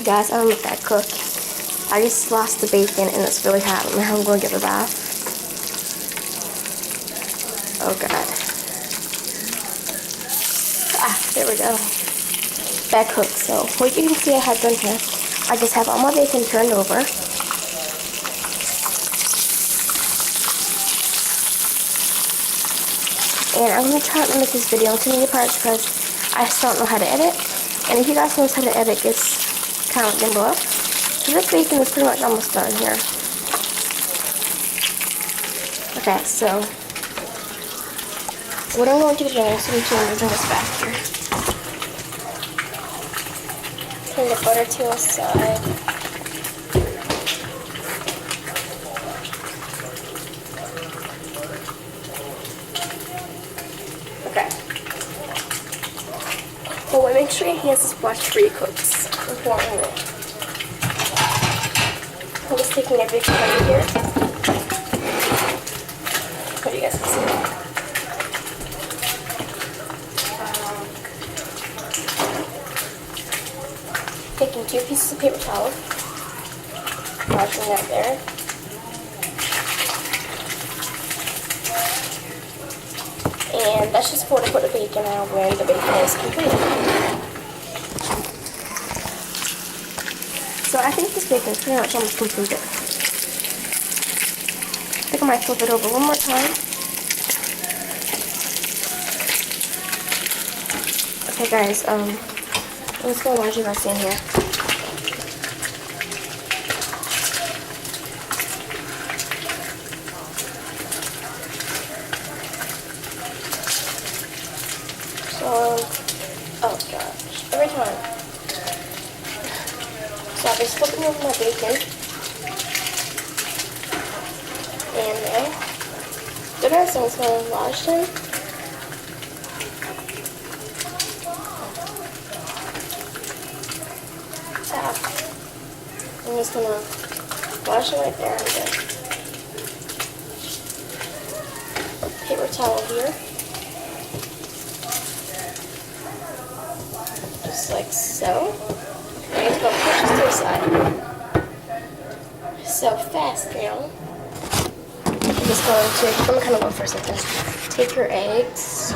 Guys, I don't know if that cooked. I just lost the bacon and it's really hot. Now I'm going to give it a bath. Oh god. There we go. That cooked. So what you can see I have done here, I just have all my bacon turned over. And I'm going to try to make this video into many parts because I still don't know how to edit. And if you guys know how to edit, just comment down below. So this bacon is pretty much almost done here. Okay, so what I'm going to do is I'm going to bring this back here. Turn the butter to the side. Okay. But make sure your hands is washed before you cook. Important. I'm just taking a big plate here. What do you guys can see? Taking 2 pieces of paper towel, washing that there. And that's just for to put the bacon out when the bacon is complete. So I think this bacon is pretty much almost completed. I think I might flip it over one more time. Okay guys, I'm just going to wash you guys in here. So, oh gosh, every time. So I'll be flipping over my bacon. And there. The rest of it's going to wash them. I'm just going to wash it right there and then paper towel here. Just like so. I'm going to go push this to the side. So fast now. I'm just going to, I'm kind of going for a second. Take your eggs,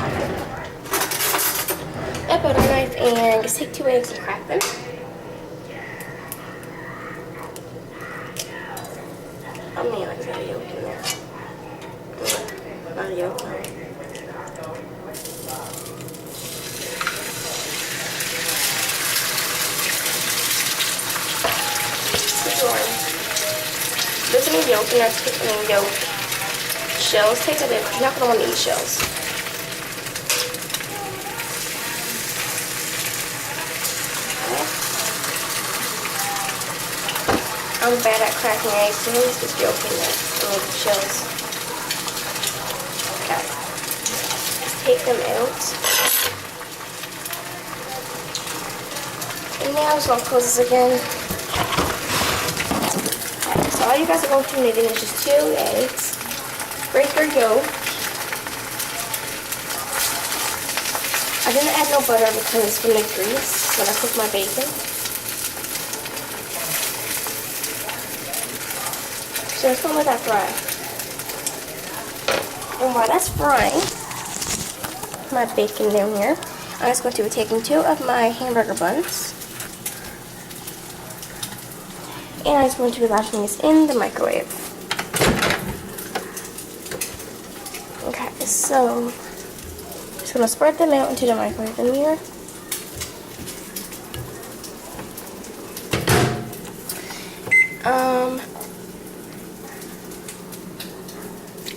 a butter knife, and just take 2 eggs and crack them. I mean, like, there's a yolk in there. Not a yolk. There's any yolk in there, any yolk. Shells, take that in. You're not going to want to eat shells. I'm bad at cracking eggs, so there's just yolk in there. I mean, shells. Okay. Just take them out. And now I'm just going to close this again. Okay, so all you guys are going to need is just 2 eggs. Break your yolk. I didn't add no butter because it's going to make grease when I cook my bacon. So just gonna let that fry. And while that's frying, my bacon down here, I'm just going to be taking 2 of my hamburger buns. And I'm just going to be washing this in the microwave. Okay, so I'm just gonna spread them out into the microwave in here.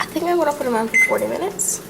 I think I'm going to put them on for 40 minutes.